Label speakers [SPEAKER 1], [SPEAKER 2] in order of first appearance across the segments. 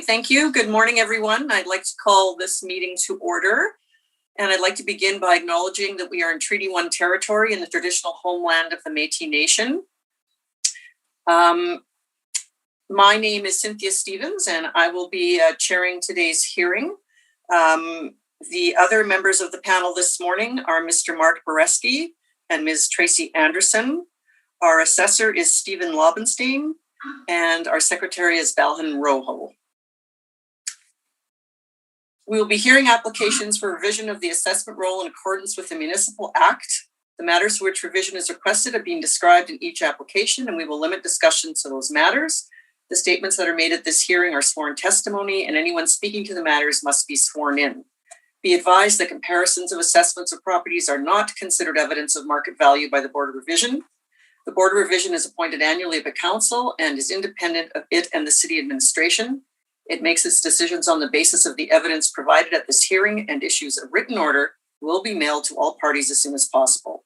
[SPEAKER 1] Thank you. Good morning, everyone. I'd like to call this meeting to order. And I'd like to begin by acknowledging that we are in Treaty 1 territory in the traditional homeland of the Métis Nation. My name is Cynthia Stevens, and I will be chairing today's hearing. The other members of the panel this morning are Mr. Mark Boreski and Ms. Tracy Anderson. Our assessor is Stephen Lobenstein, and our secretary is Balhan Rojo. We will be hearing applications for revision of the assessment roll in accordance with the Municipal Act. The matters for which revision is requested are being described in each application, and we will limit discussion to those matters. The statements that are made at this hearing are sworn testimony, and anyone speaking to the matters must be sworn in. Be advised that comparisons of assessments of properties are not considered evidence of market value by the Board of Revision. The Board of Revision is appointed annually by Council and is independent of it and the City Administration. It makes its decisions on the basis of the evidence provided at this hearing, and issues a written order will be mailed to all parties as soon as possible.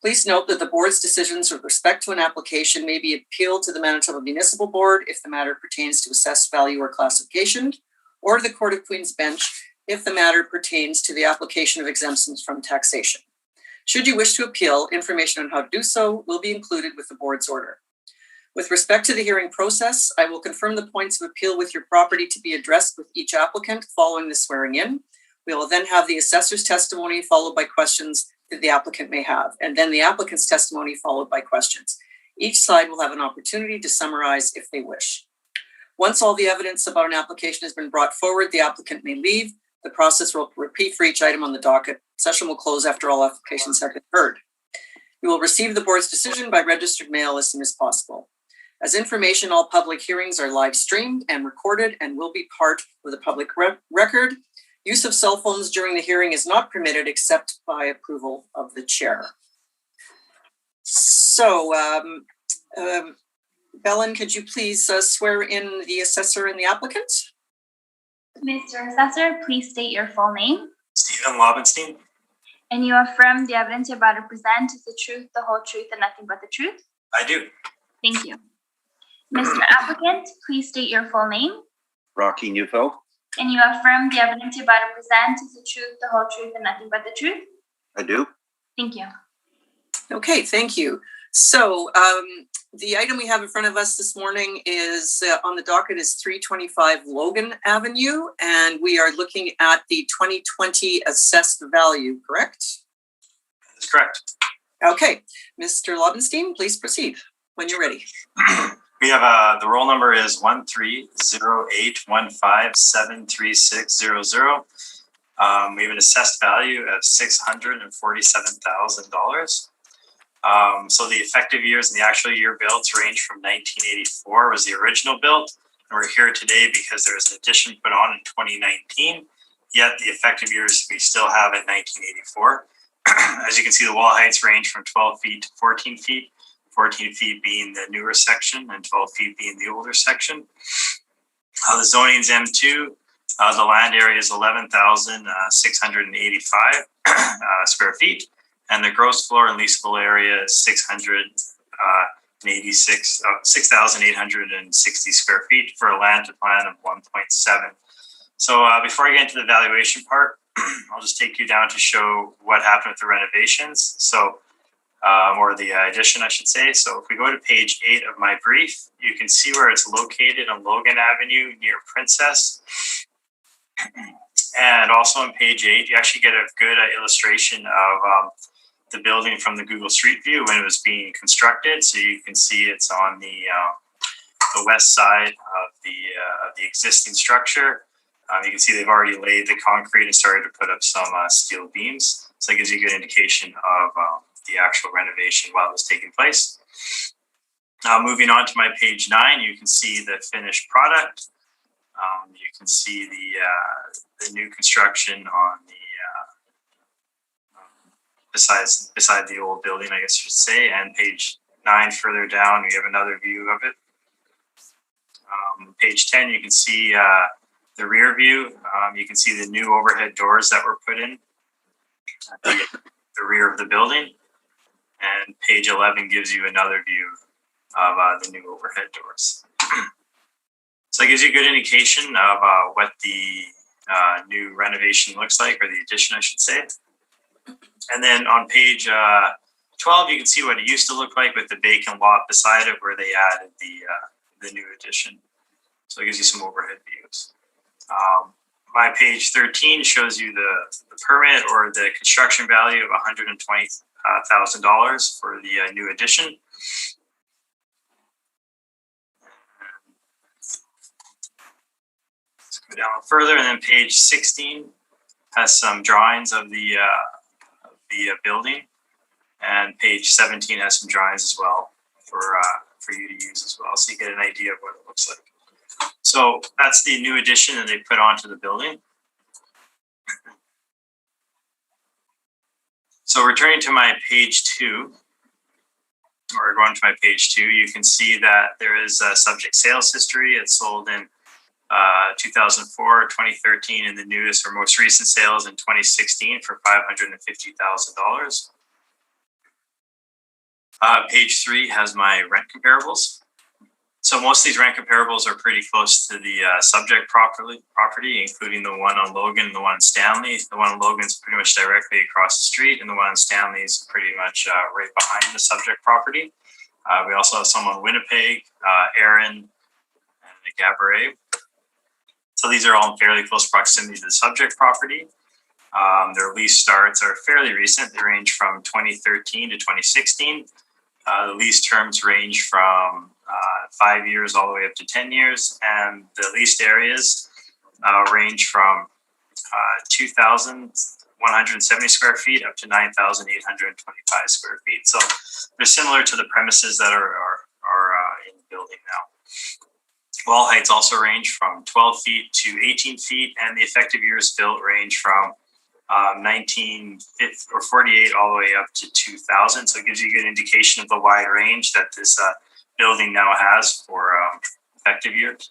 [SPEAKER 1] Please note that the board's decisions with respect to an application may be appealed to the Manitoba Municipal Board if the matter pertains to assessed value or classification, or the Court of Queen's Bench if the matter pertains to the application of exemptions from taxation. Should you wish to appeal, information on how to do so will be included with the board's order. With respect to the hearing process, I will confirm the points of appeal with your property to be addressed with each applicant following the swearing in. We will then have the assessor's testimony followed by questions that the applicant may have, and then the applicant's testimony followed by questions. Each side will have an opportunity to summarize if they wish. Once all the evidence about an application has been brought forward, the applicant may leave. The process will repeat for each item on the docket. Session will close after all applications have been heard. You will receive the board's decision by registered mail as soon as possible. As information, all public hearings are live streamed and recorded and will be part of the public record. Use of cell phones during the hearing is not permitted except by approval of the chair. So, Belen, could you please swear in the assessor and the applicant?
[SPEAKER 2] Mr. Assessor, please state your full name.
[SPEAKER 3] Stephen Lobenstein.
[SPEAKER 2] And you affirm the evidence you're about to present is the truth, the whole truth, and nothing but the truth?
[SPEAKER 3] I do.
[SPEAKER 2] Thank you. Mr. Applicant, please state your full name.
[SPEAKER 4] Rocky Neufeld.
[SPEAKER 2] And you affirm the evidence you're about to present is the truth, the whole truth, and nothing but the truth?
[SPEAKER 4] I do.
[SPEAKER 2] Thank you.
[SPEAKER 1] Okay, thank you. So the item we have in front of us this morning is on the docket is 325 Logan Avenue, and we are looking at the 2020 assessed value, correct?
[SPEAKER 3] That's correct.
[SPEAKER 1] Okay, Mr. Lobenstein, please proceed when you're ready.
[SPEAKER 3] We have the roll number is 13081573600. We have an assessed value of $647,000. So the effective years and the actual year built range from 1984 was the original build, and we're here today because there was an addition put on in 2019. Yet the effective years we still have at 1984. As you can see, the wall heights range from 12 feet to 14 feet. 14 feet being the newer section and 12 feet being the older section. The zoning is M2. The land area is 11,685 square feet. And the gross floor and leasable area is 6,860 square feet for a land to plan of 1.7. So before I get into the valuation part, I'll just take you down to show what happened with the renovations. So or the addition, I should say. So if we go to page 8 of my brief, you can see where it's located on Logan Avenue near Princess. And also on page 8, you actually get a good illustration of the building from the Google Street View when it was being constructed. So you can see it's on the west side of the existing structure. You can see they've already laid the concrete and started to put up some steel beams. So it gives you a good indication of the actual renovation while it was taking place. Now moving on to my page 9, you can see the finished product. You can see the new construction on the beside the old building, I guess you should say. And page 9 further down, you have another view of it. Page 10, you can see the rear view. You can see the new overhead doors that were put in at the rear of the building. And page 11 gives you another view of the new overhead doors. So it gives you a good indication of what the new renovation looks like, or the addition, I should say. And then on page 12, you can see what it used to look like with the vacant lot beside it, where they added the new addition. So it gives you some overhead views. My page 13 shows you the permit, or the construction value of $120,000 for the new addition. Let's go down further, and then page 16 has some drawings of the building, and page 17 has some drawings as well for you to use as well, so you get an idea of what it looks like. So that's the new addition that they put onto the building. So returning to my page 2, or going to my page 2, you can see that there is a subject sales history. It sold in 2004, 2013, and the newest or most recent sales in 2016 for $550,000. Page 3 has my rent comparables. So most of these rent comparables are pretty close to the subject property, including the one on Logan and the one on Stanley. The one on Logan is pretty much directly across the street, and the one on Stanley is pretty much right behind the subject property. We also have some on Winnipeg, Erin, and the Gabourey. So these are all in fairly close proximity to the subject property. Their lease starts are fairly recent. They range from 2013 to 2016. The lease terms range from 5 years all the way up to 10 years. And the leased areas range from 2,170 square feet up to 9,825 square feet. So they're similar to the premises that are in the building now. Wall heights also range from 12 feet to 18 feet, and the effective years built range from 1948 all the way up to 2000. So it gives you a good indication of the wide range that this building now has for effective years.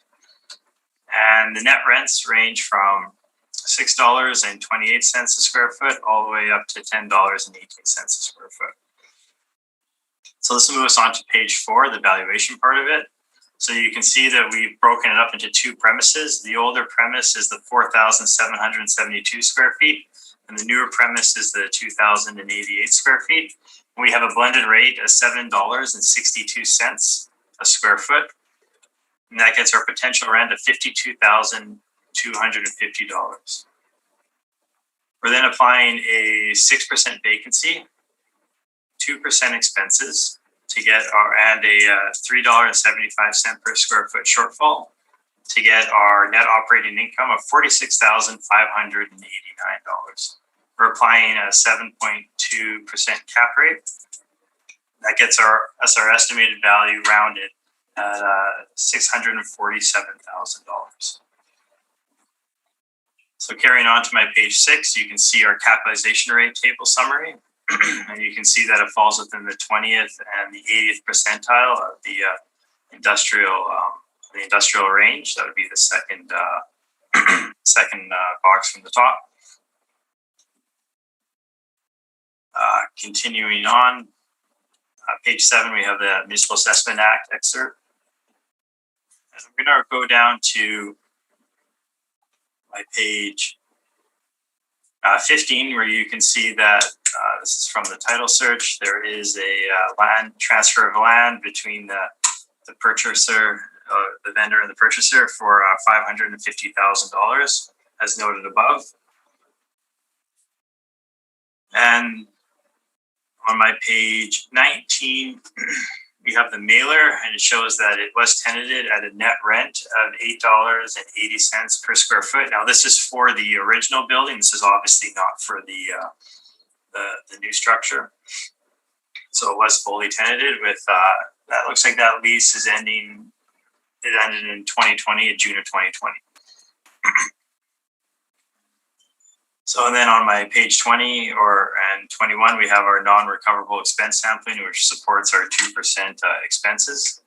[SPEAKER 3] And the net rents range from $6.28 a square foot all the way up to $10.18 a square foot. So this will move us on to page 4, the valuation part of it. So you can see that we've broken it up into 2 premises. The older premise is the 4,772 square feet, and the newer premise is the 2,088 square feet. And we have a blended rate of $7.62 a square foot, and that gets our potential rent of $52,250. We're then applying a 6% vacancy, 2% expenses, to get our, and a $3.75 per square foot shortfall to get our net operating income of $46,589. We're applying a 7.2% cap rate. That's our estimated value rounded at $647,000. So carrying on to my page 6, you can see our capitalization rate table summary. And you can see that it falls within the 20th and the 80th percentile of the industrial range. That would be the second box from the top. Continuing on, page 7, we have the Municipal Assessment Act excerpt. And we're going to go down to my page 15, where you can see that this is from the title search. There is a land transfer of land between the purchaser, the vendor, and the purchaser for $550,000, as noted above. And on my page 19, we have the mailer, and it shows that it was tenanted at a net rent of $8.80 per square foot. Now, this is for the original building. This is obviously not for the new structure. So it was fully tenanted with, that looks like that lease is ending, it ended in 2020, in June of 2020. So, and then on my page 20 and 21, we have our non-recoverable expense sampling, which supports our 2% expenses.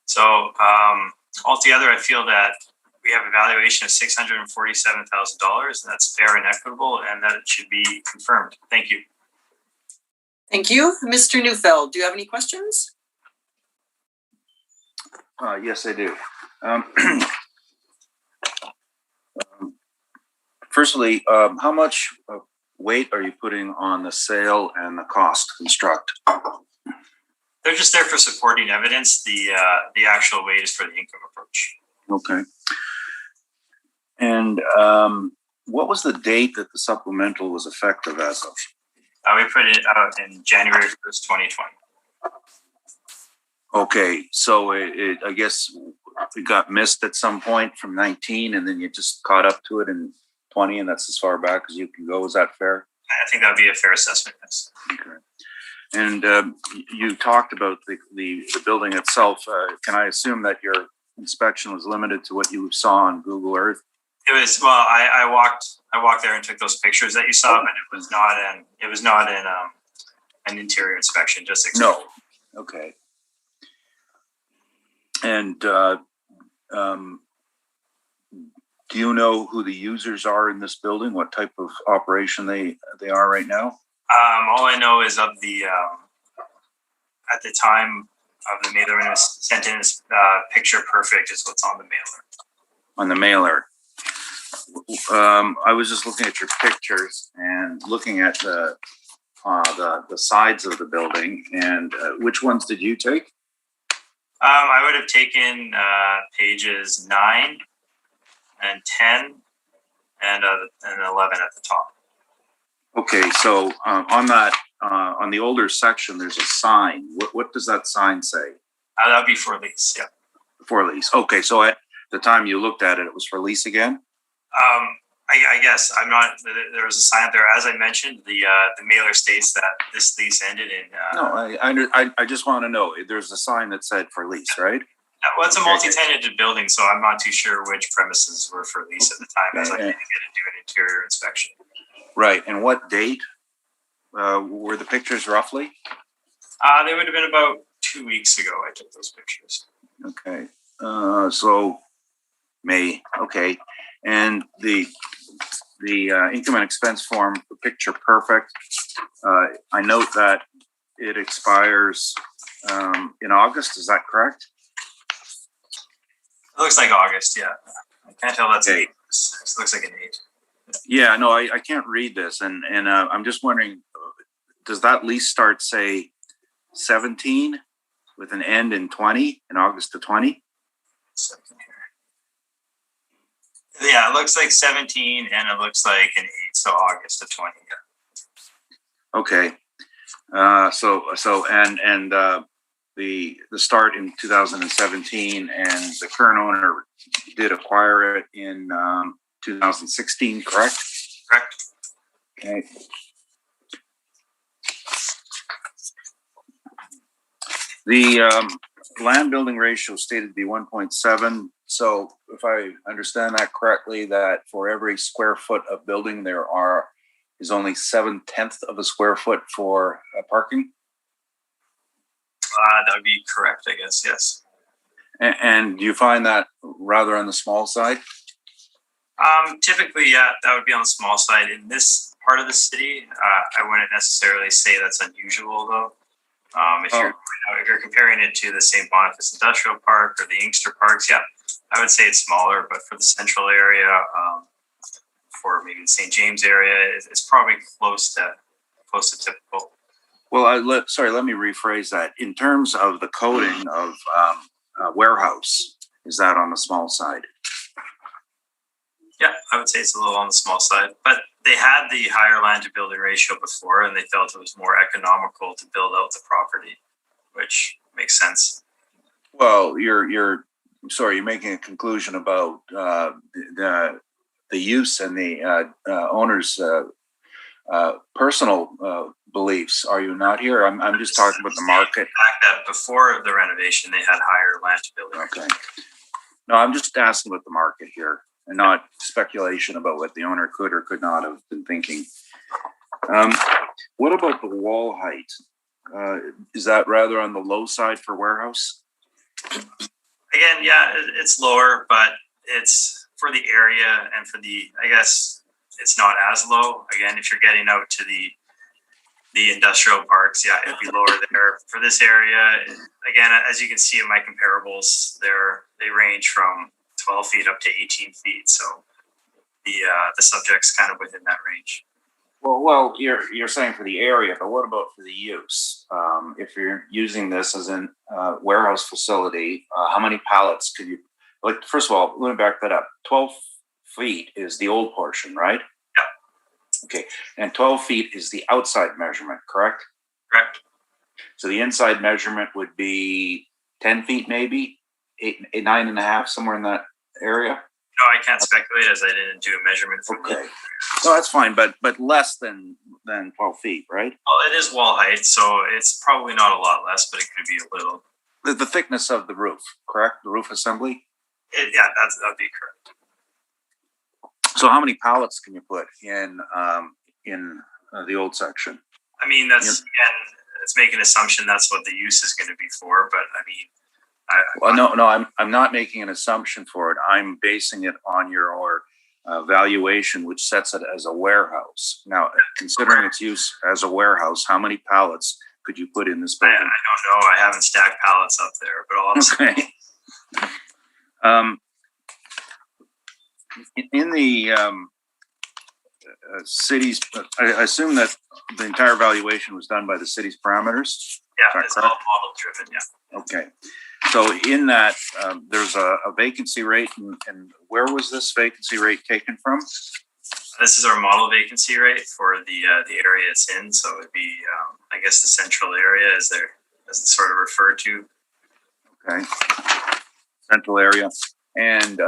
[SPEAKER 3] So altogether, I feel that we have a valuation of $647,000, and that's fair and equitable, and that it should be confirmed. Thank you.
[SPEAKER 1] Thank you. Mr. Neufeld, do you have any questions?
[SPEAKER 4] Yes, I do. Firstly, how much weight are you putting on the sale and the cost to construct?
[SPEAKER 3] They're just there for supporting evidence. The actual weight is for the income approach.
[SPEAKER 4] Okay. And what was the date that the supplemental was effective as of?
[SPEAKER 3] We put it out in January 1st, 2020.
[SPEAKER 4] Okay, so it I guess it got missed at some point from 19, and then you just caught up to it in 20, and that's as far back as you can go. Is that fair?
[SPEAKER 3] I think that would be a fair assessment. Yes.
[SPEAKER 4] Okay. And you talked about the building itself. Can I assume that your inspection was limited to what you saw on Google Earth?
[SPEAKER 3] It was, well, I walked there and took those pictures that you saw, but it was not an interior inspection, just external.
[SPEAKER 4] No. Okay. And do you know who the users are in this building? What type of operation they are right now?
[SPEAKER 3] All I know is of the at the time of the mailer when it was sent in, picture perfect is what's on the mailer.
[SPEAKER 4] On the mailer. I was just looking at your pictures and looking at the sides of the building. And which ones did you take?
[SPEAKER 3] I would have taken pages 9 and 10 and 11 at the top.
[SPEAKER 4] Okay, so on that on the older section, there's a sign. What does that sign say?
[SPEAKER 3] That would be for lease. Yeah.
[SPEAKER 4] For lease. Okay, so at the time you looked at it, it was for lease again.
[SPEAKER 3] I guess I'm not. There was a sign up there, as I mentioned. The mailer states that this lease ended in.
[SPEAKER 4] No, I just want to know. There's a sign that said for lease, right?
[SPEAKER 3] Well, it's a multi-tenanted building, so I'm not too sure which premises were for lease at the time, as I didn't get to do an interior inspection.
[SPEAKER 4] Right, and what date were the pictures roughly?
[SPEAKER 3] They would have been about 2 weeks ago. I took those pictures.
[SPEAKER 4] Okay, so May. Okay, and the income and expense form, the picture perfect. I note that it expires in August. Is that correct?
[SPEAKER 3] It looks like August. Yeah, I can't tell that's
[SPEAKER 4] Okay.
[SPEAKER 3] an 8. It looks like an 8.
[SPEAKER 4] Yeah, no, I can't read this, and I'm just wondering, does that lease start say 17 with an end in 20 in August of 20?
[SPEAKER 3] Second here. Yeah, it looks like 17, and it looks like an 8. So August of 20. Yeah.
[SPEAKER 4] Okay, the start in 2017, and the current owner did acquire it in 2016, correct?
[SPEAKER 3] Correct.
[SPEAKER 4] Okay. The land building ratio stated to be 1.7. So if I understand that correctly, that for every square foot of building, there is only 7/10 of a square foot for parking.
[SPEAKER 3] That would be correct, I guess. Yes.
[SPEAKER 4] And do you find that rather on the small side?
[SPEAKER 3] Typically, yeah, that would be on the small side. In this part of the city, I wouldn't necessarily say that's unusual, though. If you're comparing it to the St. Boniface Industrial Park or the Inkster Parks, yeah, I would say it's smaller. But for the central area, for maybe the St. James area, it's probably close to typical.
[SPEAKER 4] Well, let me rephrase that. In terms of the coding of warehouse, is that on the small side?
[SPEAKER 3] Yeah, I would say it's a little on the small side, but they had the higher land to building ratio before, and they felt it was more economical to build out the property, which makes sense.
[SPEAKER 4] Well, you're making a conclusion about the use and the owner's personal beliefs. Are you not here? I'm just talking about the market.
[SPEAKER 3] The fact that before the renovation, they had higher land to building.
[SPEAKER 4] Okay. No, I'm just asking about the market here, and not speculation about what the owner could or could not have been thinking. What about the wall height? Is that rather on the low side for warehouse?
[SPEAKER 3] Again, yeah, it's lower, but it's for the area and for the, I guess it's not as low. Again, if you're getting out to the The industrial parks, yeah, it'd be lower there. For this area, again, as you can see in my comparables, they range from 12 feet up to 18 feet. So the subject's kind of within that range.
[SPEAKER 4] Well, you're saying for the area, but what about for the use? If you're using this as a warehouse facility, how many pallets could you? Like, first of all, let me back that up. 12 feet is the old portion, right?
[SPEAKER 3] Yeah.
[SPEAKER 4] Okay, and 12 feet is the outside measurement, correct?
[SPEAKER 3] Correct.
[SPEAKER 4] So the inside measurement would be 10 feet, maybe 9.5, somewhere in that area.
[SPEAKER 3] No, I can't speculate as I didn't do a measurement for
[SPEAKER 4] Okay. No, that's fine, but less than 12 feet, right?
[SPEAKER 3] Well, it is wall height, so it's probably not a lot less, but it could be a little.
[SPEAKER 4] The thickness of the roof, correct? The roof assembly?
[SPEAKER 3] Yeah, that'd be correct.
[SPEAKER 4] So how many pallets can you put in the old section?
[SPEAKER 3] I mean, again, it's making an assumption that's what the use is going to be for, but I mean,
[SPEAKER 4] no, I'm not making an assumption for it. I'm basing it on your valuation, which sets it as a warehouse. Now, considering its use as a warehouse, how many pallets could you put in this building?
[SPEAKER 3] I don't know. I haven't stacked pallets up there, but all I'm saying.
[SPEAKER 4] Okay. In the city's, I assume that the entire valuation was done by the city's parameters?
[SPEAKER 3] Yeah, it's all model driven, yeah.
[SPEAKER 4] Okay. So in that, there's a vacancy rate, and where was this vacancy rate taken from?
[SPEAKER 3] This is our model vacancy rate for the area it's in. So it'd be, I guess, the central area as it's sort of referred to.
[SPEAKER 4] Okay. Central area. And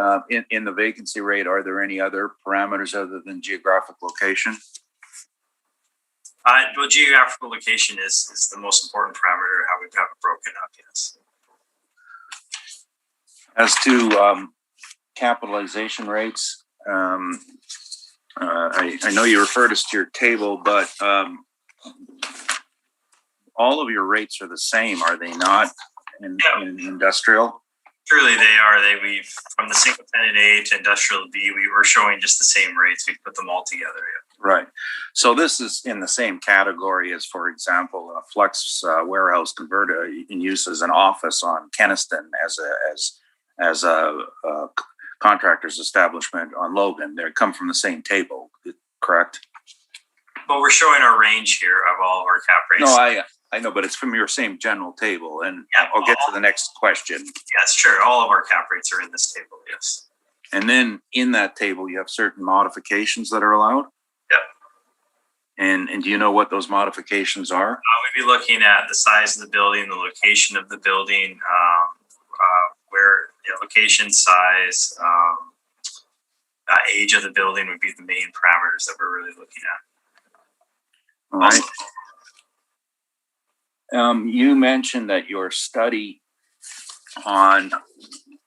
[SPEAKER 4] in the vacancy rate, are there any other parameters other than geographic location?
[SPEAKER 3] Well, geographical location is the most important parameter, how we have it broken up, yes.
[SPEAKER 4] As to capitalization rates, I know you referred us to your table, but all of your rates are the same, are they not, in industrial?
[SPEAKER 3] Truly, they are. We've from the single tenant A to industrial B, we were showing just the same rates. We put them all together. Yeah.
[SPEAKER 4] Right. So this is in the same category as, for example, a flex warehouse converter in use as an office on Kenniston as a contractor's establishment on Logan. They come from the same table, correct?
[SPEAKER 3] Well, we're showing our range here of all of our cap rates.
[SPEAKER 4] No, I know, but it's from your same general table, and yeah, I'll get to the next question.
[SPEAKER 3] Yes, sure. All of our cap rates are in this table, yes.
[SPEAKER 4] And then in that table, you have certain modifications that are allowed?
[SPEAKER 3] Yep.
[SPEAKER 4] And do you know what those modifications are?
[SPEAKER 3] We'd be looking at the size of the building, the location of the building, where location, size, age of the building would be the main parameters that we're really looking at.
[SPEAKER 4] All right. You mentioned that your study on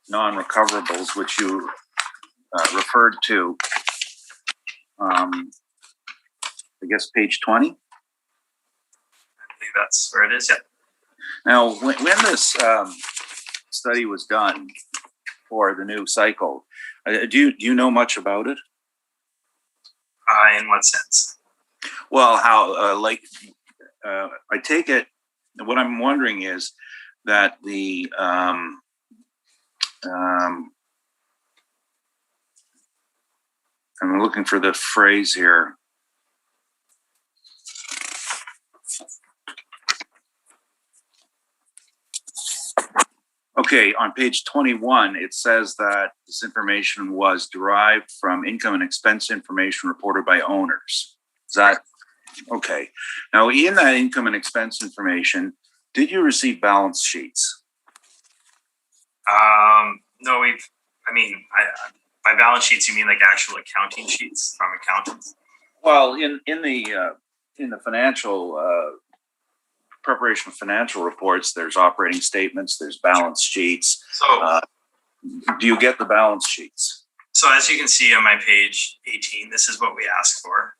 [SPEAKER 4] non-recoverables, which you referred to, I guess page 20.
[SPEAKER 3] I believe that's where it is. Yeah.
[SPEAKER 4] Now, when this study was done for the new cycle, do you know much about it?
[SPEAKER 3] In what sense?
[SPEAKER 4] Well, how I take it. What I'm wondering is that I'm looking for the phrase here. Okay, on page 21, it says that this information was derived from income and expense information reported by owners. Is that okay? Now, in that income and expense information, did you receive balance sheets?
[SPEAKER 3] No, by balance sheets, you mean like actual accounting sheets from accountants?
[SPEAKER 4] Well, in the financial preparation of financial reports, there's operating statements, there's balance sheets.
[SPEAKER 3] So,
[SPEAKER 4] do you get the balance sheets?
[SPEAKER 3] So, as you can see on my page 18, this is what we ask for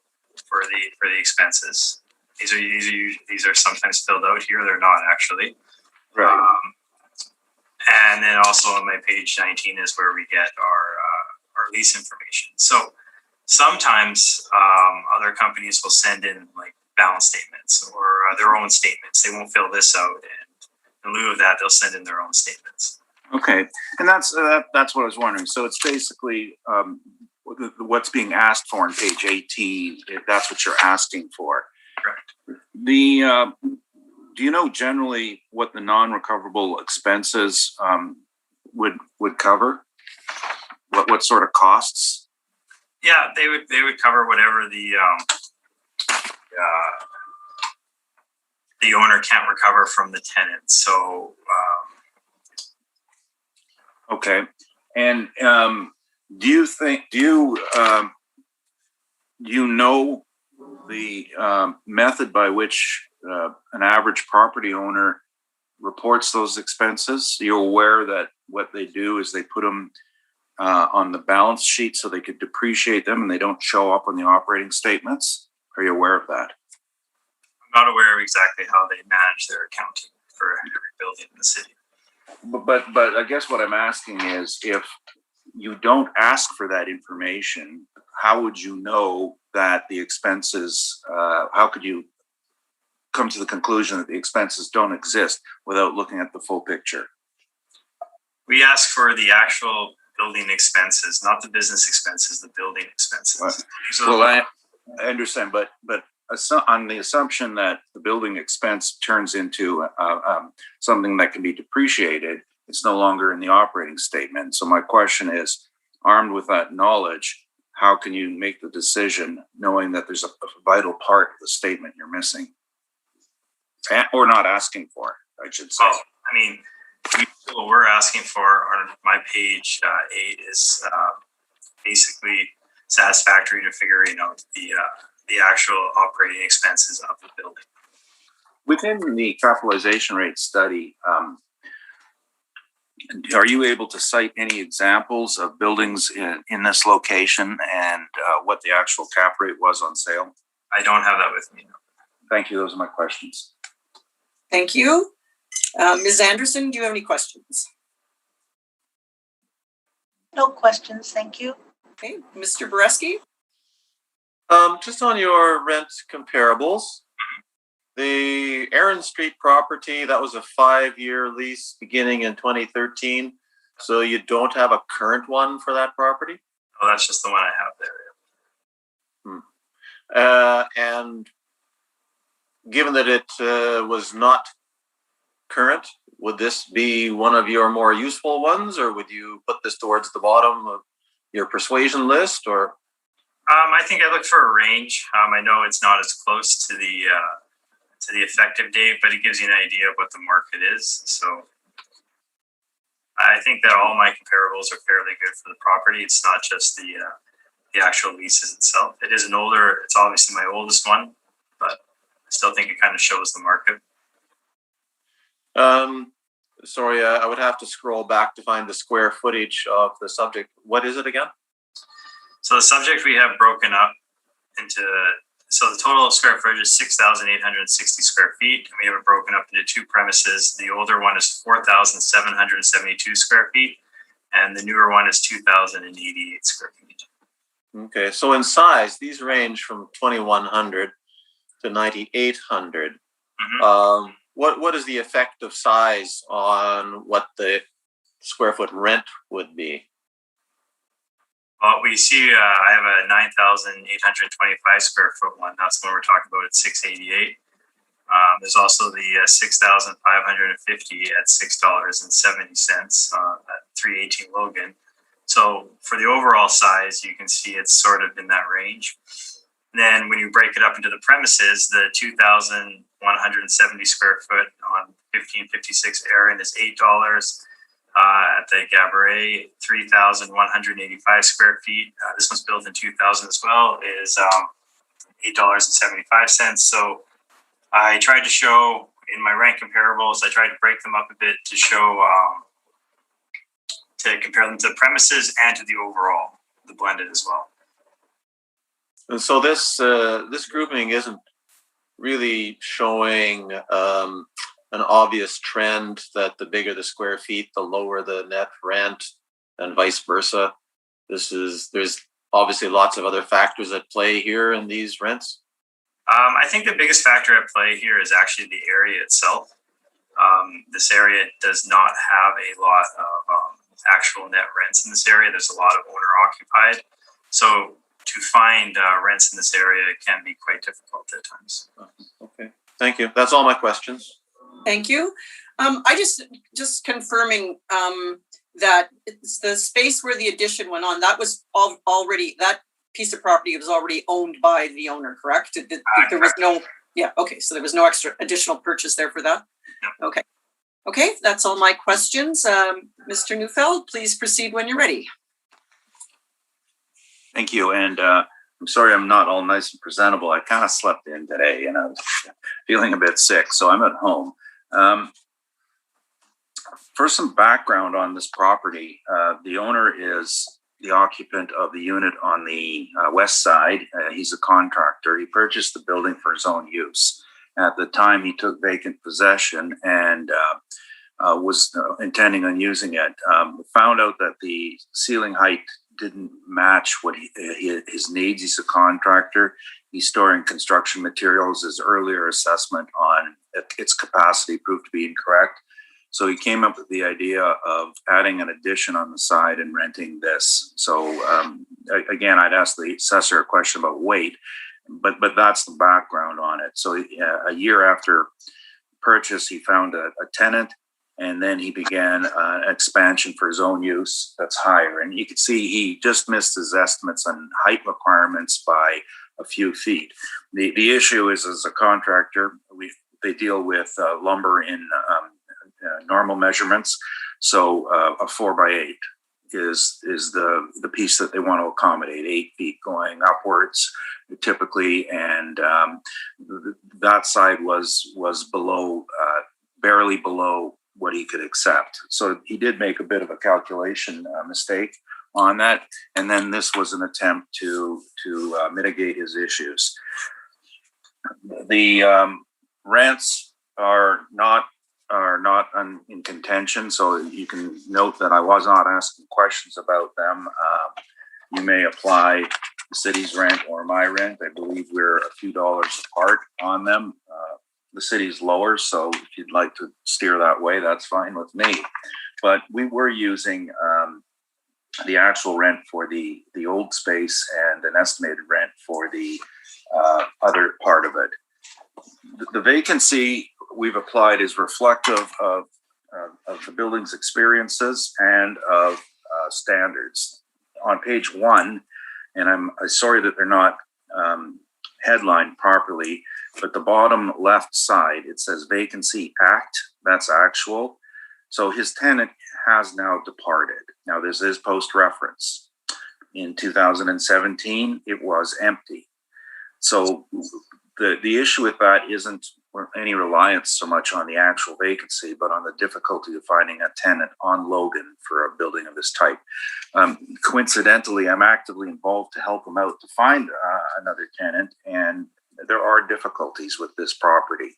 [SPEAKER 3] the expenses. These are sometimes filled out here. They're not actually.
[SPEAKER 4] Right.
[SPEAKER 3] And then also on my page 19 is where we get our lease information. So sometimes other companies will send in like balance statements or their own statements. They won't fill this out, and in lieu of that, they'll send in their own statements.
[SPEAKER 4] Okay, and that's what I was wondering. So it's basically what's being asked for on page 18. If that's what you're asking for.
[SPEAKER 3] Correct.
[SPEAKER 4] Do you know generally what the non-recoverable expenses would cover? What sort of costs?
[SPEAKER 3] Yeah, they would cover whatever the owner can't recover from the tenant. So
[SPEAKER 4] okay, and do you know the method by which an average property owner reports those expenses? You're aware that what they do is they put them on the balance sheet so they could depreciate them and they don't show up on the operating statements? Are you aware of that?
[SPEAKER 3] I'm not aware of exactly how they manage their accounting for every building in the city.
[SPEAKER 4] But I guess what I'm asking is, if you don't ask for that information, how would you know that the expenses, how could you come to the conclusion that the expenses don't exist without looking at the full picture?
[SPEAKER 3] We ask for the actual building expenses, not the business expenses, the building expenses.
[SPEAKER 4] Well, I understand, but on the assumption that the building expense turns into something that can be depreciated, it's no longer in the operating statement. So my question is, armed with that knowledge, how can you make the decision knowing that there's a vital part of the statement you're missing? Or not asking for, I should say.
[SPEAKER 3] Well, I mean, what we're asking for on my page 8 is basically satisfactory to figuring out the actual operating expenses of the building.
[SPEAKER 4] Within the capitalization rate study, are you able to cite any examples of buildings in this location and what the actual cap rate was on sale?
[SPEAKER 3] I don't have that with me. No.
[SPEAKER 4] Thank you. Those are my questions.
[SPEAKER 1] Thank you. Ms. Anderson, do you have any questions?
[SPEAKER 5] No questions, thank you.
[SPEAKER 1] Okay, Mr. Boreski?
[SPEAKER 6] Just on your rent comparables, the Aaron Street property, that was a 5-year lease beginning in 2013. So you don't have a current one for that property?
[SPEAKER 3] Oh, that's just the one I have there.
[SPEAKER 6] And given that it was not current, would this be one of your more useful ones, or would you put this towards the bottom of your persuasion list? Or
[SPEAKER 3] I think I look for a range. I know it's not as close to the effective date, but it gives you an idea of what the market is. So I think that all my comparables are fairly good for the property. It's not just the actual leases itself. It is it's obviously my oldest one, but I still think it kind of shows the market.
[SPEAKER 6] Sorry, I would have to scroll back to find the square footage of the subject. What is it again?
[SPEAKER 3] So the subject we have broken up into, so the total square footage is 6,860 square feet. And we have it broken up into 2 premises. The older one is 4,772 square feet, and the newer one is 2,088 square feet.
[SPEAKER 6] Okay, so in size, these range from 2,100 to 9,800.
[SPEAKER 3] Mm-hmm.
[SPEAKER 6] What is the effect of size on what the square foot rent would be?
[SPEAKER 3] Well, we see I have a 9,825 square foot one. That's the one we're talking about at 688. There's also the 6,550 at $6.70 at 318 Logan. So for the overall size, you can see it's sort of in that range. And then when you break it up into the premises, the 2,170 square foot on 1556 Aaron is $8. At the Gabourey, 3,185 square feet. This one's built in 2000 as well, is $8.75. So I tried to show in my rent comparables, I tried to break them up a bit to show, to compare them to the premises and to the overall, the blended as well.
[SPEAKER 6] And so this grouping isn't really showing an obvious trend that the bigger the square feet, the lower the net rent, and vice versa. There's obviously lots of other factors at play here in these rents.
[SPEAKER 3] I think the biggest factor at play here is actually the area itself. This area does not have a lot of actual net rents in this area. There's a lot of owner occupied. So to find rents in this area can be quite difficult at times.
[SPEAKER 6] Okay, thank you. That's all my questions.
[SPEAKER 1] Thank you. I just confirming that it's the space where the addition went on, that was already, that piece of property was already owned by the owner, correct? There was no, yeah, okay, so there was no extra additional purchase there for that?
[SPEAKER 3] No.
[SPEAKER 1] Okay. Okay, that's all my questions. Mr. Neufeld, please proceed when you're ready.
[SPEAKER 4] Thank you. And I'm sorry I'm not all nice and presentable. I kind of slept in today and I was feeling a bit sick, so I'm at home. For some background on this property, the owner is the occupant of the unit on the west side. He's a contractor. He purchased the building for his own use. At the time, he took vacant possession and was intending on using it. Found out that the ceiling height didn't match what his needs. He's a contractor. He's storing construction materials. His earlier assessment on its capacity proved to be incorrect. So he came up with the idea of adding an addition on the side and renting this. So again, I'd ask the assessor a question about weight, but that's the background on it. So a year after purchase, he found a tenant, and then he began an expansion for his own use that's higher. And you can see he just missed his estimates on height requirements by a few feet. The issue is, as a contractor, they deal with lumber in normal measurements. So a 4x8 is the piece that they want to accommodate, 8 feet going upwards typically, and that side was below, barely below what he could accept. So he did make a bit of a calculation mistake on that, and then this was an attempt to mitigate his issues. The rents are not in contention, so you can note that I was not asking questions about them. You may apply the city's rent or my rent. I believe we're a few dollars apart on them. The city's lower, so if you'd like to steer that way, that's fine with me. But we were using the actual rent for the old space and an estimated rent for the other part of it. The vacancy we've applied is reflective of the building's experiences and of standards. On page 1, and I'm sorry that they're not headlined properly, but the bottom left side, it says vacancy act. That's actual. So his tenant has now departed. Now this is post reference. In 2017, it was empty. So the issue with that isn't any reliance so much on the actual vacancy, but on the difficulty of finding a tenant on Logan for a building of this type. Coincidentally, I'm actively involved to help him out to find another tenant, and there are difficulties with this property.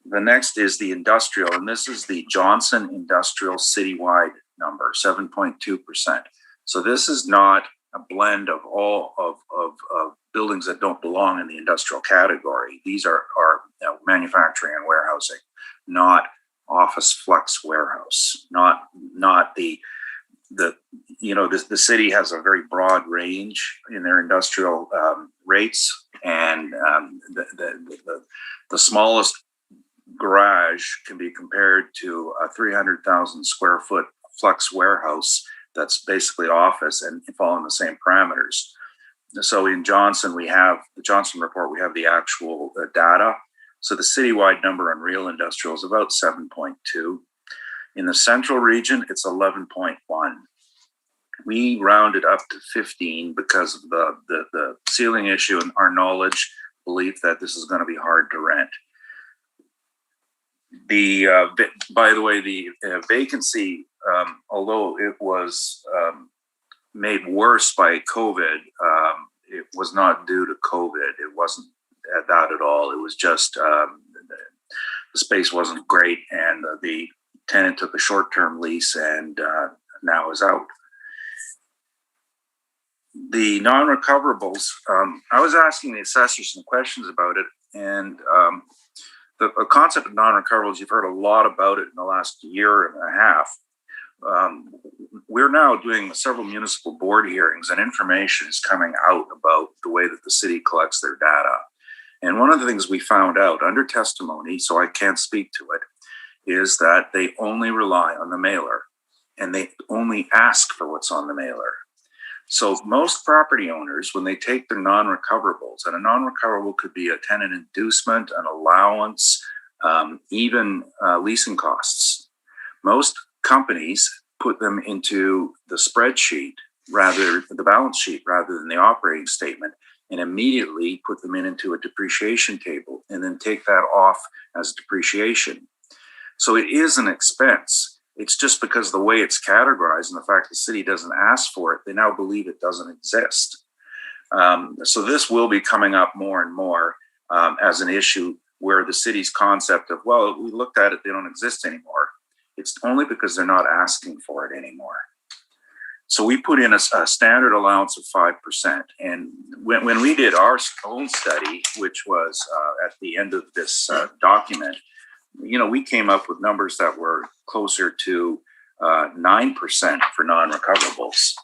[SPEAKER 4] The next is the industrial, and this is the Johnson Industrial citywide number, 7.2%. So this is not a blend of all of buildings that don't belong in the industrial category. These are manufacturing and warehousing, not office flex warehouse, not the city has a very broad range in their industrial rates, and the smallest garage can be compared to a 300,000 square foot flex warehouse that's basically office and fall in the same parameters. So in Johnson, we have the Johnson report, we have the actual data. So the citywide number on real industrial is about 7.2. In the central region, it's 11.1. We rounded up to 15 because of the ceiling issue and our belief that this is going to be hard to rent. By the way, the vacancy, although it was made worse by COVID, it was not due to COVID. It wasn't that at all. It was just the space wasn't great, and the tenant took a short-term lease and now is out. the non-recoverables, I was asking the assessors some questions about it, and the concept of non-recoverables, you've heard a lot about it in the last year and a half. We're now doing several municipal board hearings, and information is coming out about the way that the city collects their data. And one of the things we found out under testimony, so I can't speak to it, is that they only rely on the mailer, and they only ask for what's on the mailer. So most property owners, when they take their non-recoverables, and a non-recoverable could be a tenant inducement, an allowance, even leasing costs. Most companies put them into the spreadsheet, the balance sheet, rather than the operating statement, and immediately put them into a depreciation table, and then take that off as depreciation. So it is an expense. It's just because the way it's categorized and the fact the city doesn't ask for it, they now believe it doesn't exist. So this will be coming up more and more as an issue where the city's concept of, well, we looked at it, they don't exist anymore. It's only because they're not asking for it anymore. So we put in a standard allowance of 5%. And when we did our own study, which was at the end of this document, we came up with numbers that were closer to 9% for non-recoverables.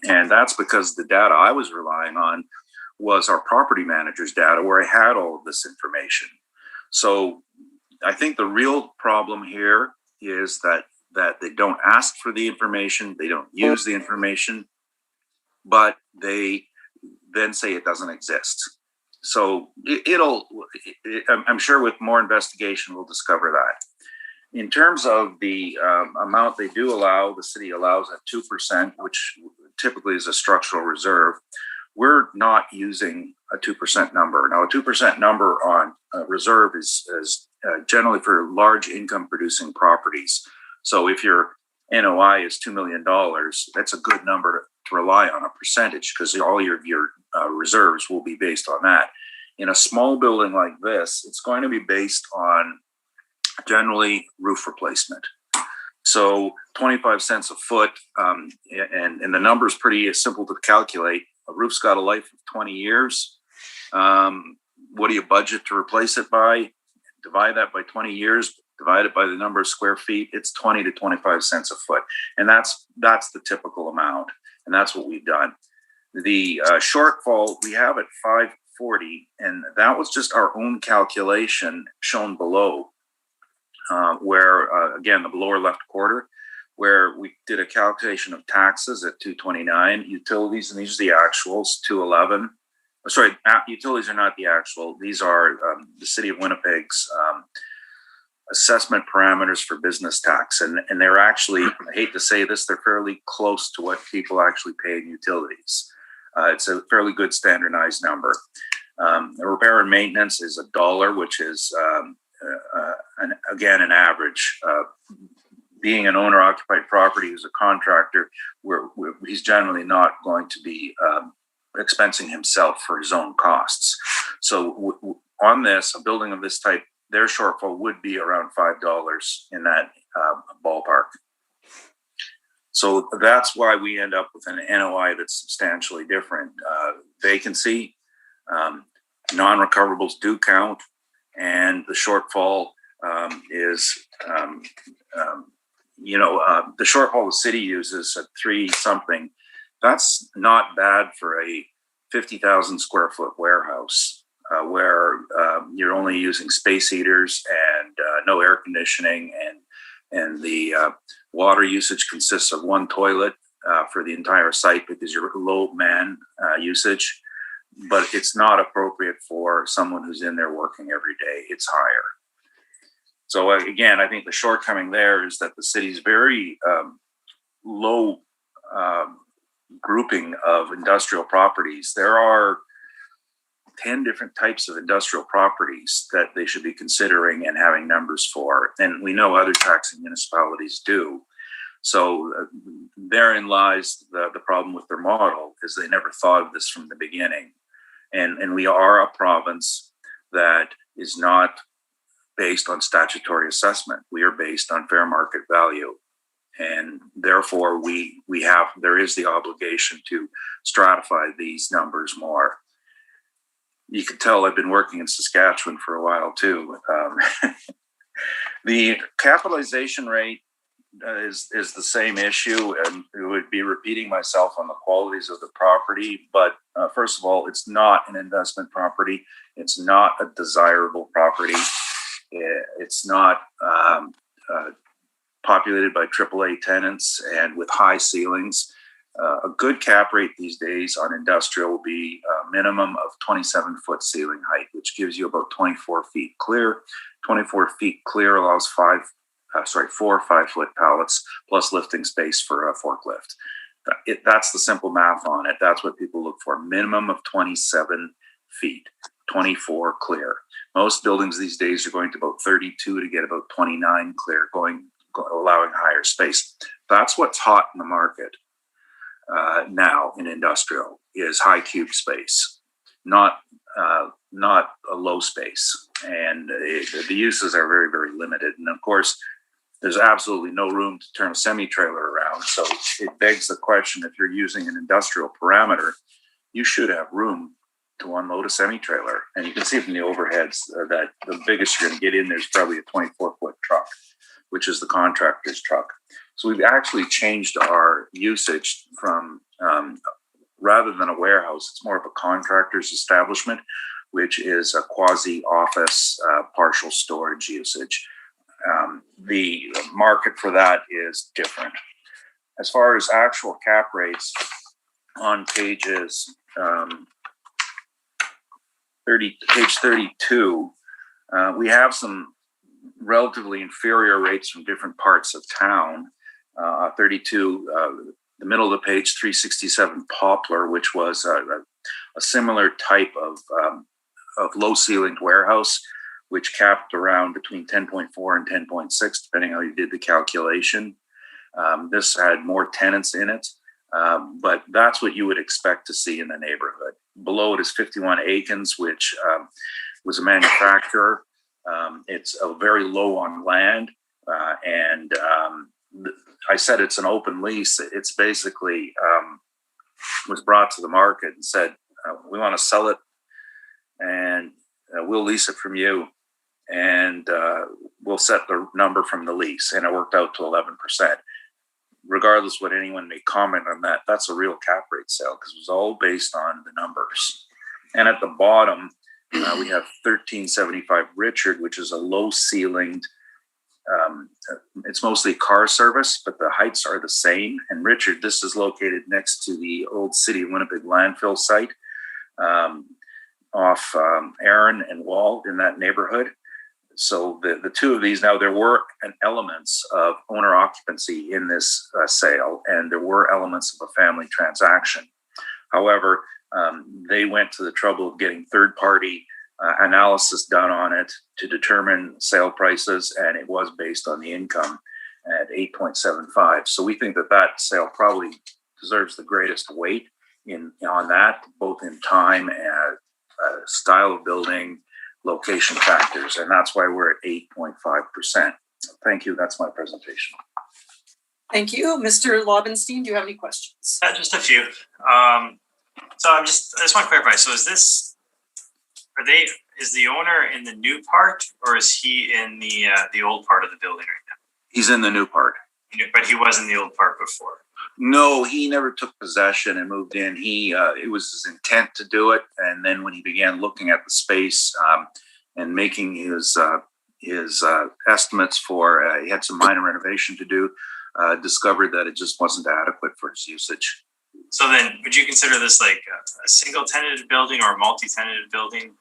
[SPEAKER 4] And that's because the data I was relying on was our property manager's data, where I had all of this information. So I think the real problem here is that they don't ask for the information, they don't use the information, but they then say it doesn't exist. So I'm sure with more investigation, we'll discover that. In terms of the amount they do allow, the city allows at 2%, which typically is a structural reserve. We're not using a 2% number. Now, a 2% number on a reserve is generally for large income producing properties. So if your NOI is $2 million, that's a good number to rely on, a percentage, because all your reserves will be based on that. In a small building like this, it's going to be based on generally roof replacement. So 25 cents a foot, and the number is pretty simple to calculate. A roof's got a life of 20 years. What do you budget to replace it by? Divide that by 20 years, divide it by the number of square feet, it's 20 to 25 cents a foot. And that's the typical amount. And that's what we've done. The shortfall we have at 540, and that was just our own calculation shown below, where again, the lower left quarter, where we did a calculation of taxes at 229, utilities, and these are the actuals, 211. Sorry, utilities are not the actual. These are the city of Winnipeg's assessment parameters for business tax. And they're actually, I hate to say this, they're fairly close to what people actually pay in utilities. It's a fairly good standardized number. The repair and maintenance is $1, which is, again, an average. Being an owner-occupied property who's a contractor, he's generally not going to be expensing himself for his own costs. So on this, a building of this type, their shortfall would be around $5 in that ballpark. So that's why we end up with an NOI that's substantially different. Vacancy, non-recoverables do count, and the shortfall is, the shortfall the city uses at 3 something. That's not bad for a 50,000 square foot warehouse where you're only using space heaters and no air conditioning, and the water usage consists of 1 toilet for the entire site because you're low man usage, but it's not appropriate for someone who's in there working every day. It's higher. So again, I think the shortcoming there is that the city's very low grouping of industrial properties. There are 10 different types of industrial properties that they should be considering and having numbers for. And we know other taxing municipalities do. So therein lies the problem with their model, is they never thought of this from the beginning. And we are a province that is not based on statutory assessment. We are based on fair market value. And therefore there is the obligation to stratify these numbers more. You can tell I've been working in Saskatchewan for a while too. The capitalization rate is the same issue, and it would be repeating myself on the qualities of the property. But first of all, it's not an investment property. It's not a desirable property. It's not populated by AAA tenants and with high ceilings. A good cap rate these days on industrial will be a minimum of 27-foot ceiling height, which gives you about 24 feet clear. 24 feet clear allows 4 5-foot pallets plus lifting space for a forklift. That's the simple math on it. That's what people look for. Minimum of 27 feet, 24 clear. Most buildings these days are going to about 32 to get about 29 clear, allowing higher space. That's what's hot in the market now in industrial is high cube space, not a low space. And the uses are very, very limited. And of course, there's absolutely no room to turn a semi-trailer around. So it begs the question, if you're using an industrial parameter, you should have room to unload a semi-trailer. And you can see from the overheads that the biggest you're going to get in there is probably a 24-foot truck, which is the contractor's truck. So we've actually changed our usage from, rather than a warehouse, it's more of a contractor's establishment, which is a quasi-office partial storage usage. The market for that is different. As far as actual cap rates on page 32, we have some relatively inferior rates from different parts of town. 32, the middle of the page, 367 Poplar, which was a similar type of low ceilinged warehouse, which capped around between 10.4 and 10.6, depending how you did the calculation. This had more tenants in it, but that's what you would expect to see in the neighborhood. Below it is 51 Aikens, which was a manufacturer. It's very low on land, and I said it's an open lease. It's basically was brought to the market and said, we want to sell it, and we'll lease it from you, and we'll set the number from the lease. And it worked out to 11%. Regardless what anyone may comment on that, that's a real cap rate sale because it was all based on the numbers. And at the bottom, we have 1375 Richard, which is a low ceilinged, it's mostly car service, but the heights are the same. And Richard, this is located next to the old City of Winnipeg landfill site off Aaron and Wall in that neighborhood. So the two of these, now there were elements of owner occupancy in this sale, and there were elements of a family transaction. However, they went to the trouble of getting third-party analysis done on it to determine sale prices, and it was based on the income at 8.75. So we think that sale probably deserves the greatest weight on that, both in time and style of building, location factors, and that's why we're at 8.5%. Thank you. That's my presentation.
[SPEAKER 1] Thank you. Mr. Lobenstein, do you have any questions?
[SPEAKER 3] Just a few. So I just want to clarify. So is the owner in the new part, or is he in the old part of the building right now?
[SPEAKER 4] He's in the new part.
[SPEAKER 3] But he was in the old part before.
[SPEAKER 4] No, he never took possession and moved in. It was his intent to do it, and then when he began looking at the space and making his estimates for, he had some minor renovation to do, discovered that it just wasn't adequate for his usage.
[SPEAKER 3] So then, would you consider this like a single tenanted building or a multi-tenanted building?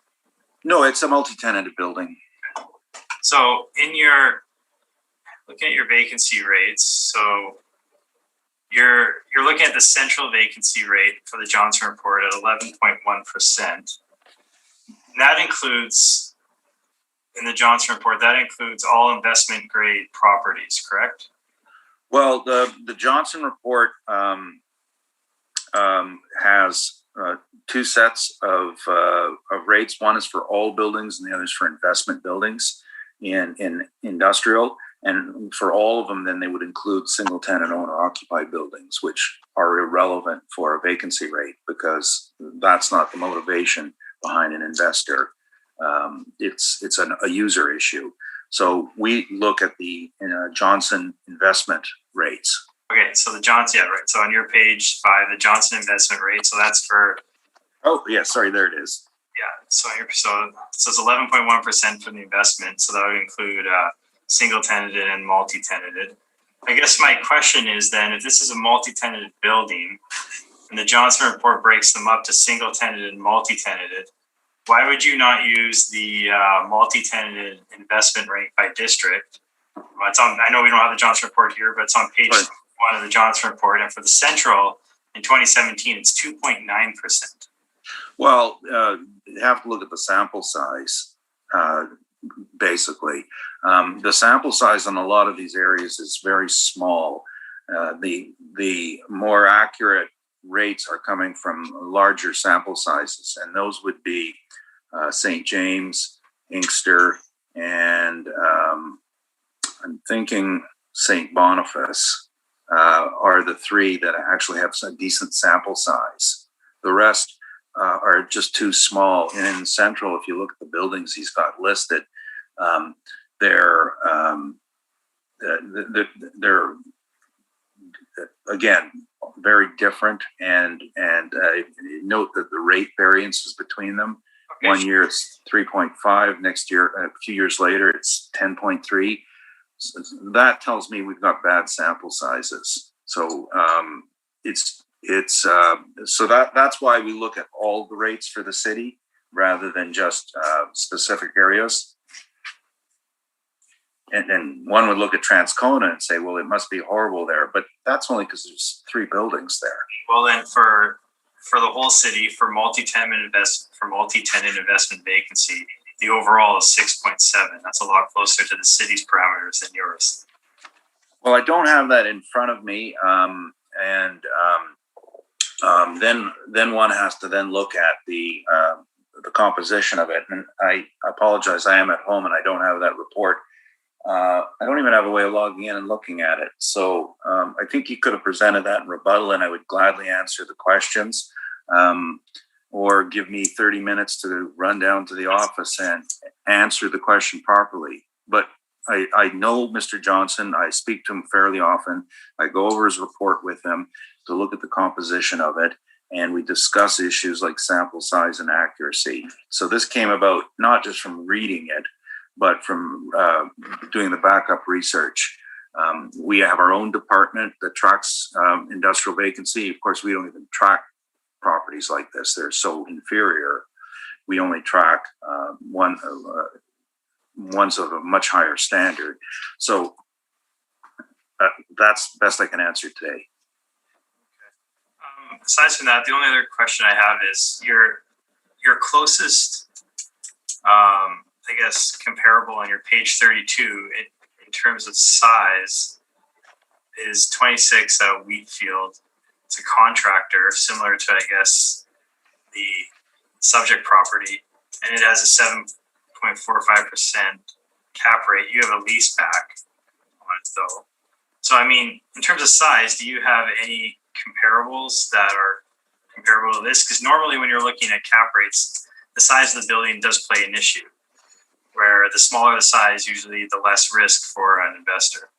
[SPEAKER 4] No, it's a multi-tenanted building.
[SPEAKER 3] So looking at your vacancy rates, so you're looking at the central vacancy rate for the Johnson report at 11.1%. That includes, in the Johnson report, that includes all investment grade properties, correct?
[SPEAKER 4] Well, the Johnson report has two sets of rates. One is for all buildings and the other is for investment buildings in industrial. And for all of them, then they would include single tenant owner occupied buildings, which are irrelevant for a vacancy rate because that's not the motivation behind an investor. It's a user issue. So we look at the Johnson investment rates.
[SPEAKER 3] Okay, so the Johnson, yeah, right. So on your page 5, the Johnson investment rate. So that's for.
[SPEAKER 4] Oh yeah, sorry, there it is.
[SPEAKER 3] Yeah, so it's 11.1% for the investment. So that would include single tenanted and multi tenanted. I guess my question is then, if this is a multi tenanted building, and the Johnson report breaks them up to single tenanted and multi tenanted, why would you not use the multi-tenanted investment rate by district? It's on. I know we don't have the Johnson report here, but it's on page 1 of the Johnson report. And for the Central in 2017, it's 2.9%.
[SPEAKER 4] Well, you have to look at the sample size, basically. The sample size in a lot of these areas is very small. The more accurate rates are coming from larger sample sizes, and those would be St. James, Inkster, and I'm thinking St. Boniface are the three that actually have some decent sample size. The rest are just too small. And in Central, if you look at the buildings he's got listed, they're again very different, and note that the rate variances between them. Okay. 1 year it's 3.5, next year, a few years later, it's 10.3. So that tells me we've got bad sample sizes. So so that's why we look at all the rates for the city rather than just specific areas. And one would look at Transcona and say, well, it must be horrible there, but that's only because there's 3 buildings there.
[SPEAKER 3] Well, then for the whole city, for multi-tenant investment vacancy, the overall is 6.7. That's a lot closer to the city's parameters than yours.
[SPEAKER 4] Well, I don't have that in front of me, then one has to then look at the composition of it. And I apologize, I am at home and I don't have that report. I don't even have a way of logging in and looking at it. So I think you could have presented that in rebuttal and I would gladly answer the questions, or give me 30 minutes to run down to the office and answer the question properly. But I know Mr. Johnson. I speak to him fairly often. I go over his report with him to look at the composition of it, and we discuss issues like sample size and accuracy. So this came about not just from reading it, but from doing the backup research. We have our own department that tracks industrial vacancy. Of course, we don't even track properties like this. They're so inferior. We only track ones of a much higher standard. So that's the best I can answer today.
[SPEAKER 3] Aside from that, the only other question I have is your closest, I guess, comparable on your page 32 in terms of size is 26 Wheatfield. It's a contractor similar to, I guess, the subject property, and it has a 7.45% cap rate. You have a lease back on it though. So, I mean, in terms of size, do you have any comparables that are comparable to this? Because normally when you're looking at cap rates, the size of the building does play an issue, where the smaller the size, usually the less risk for an investor.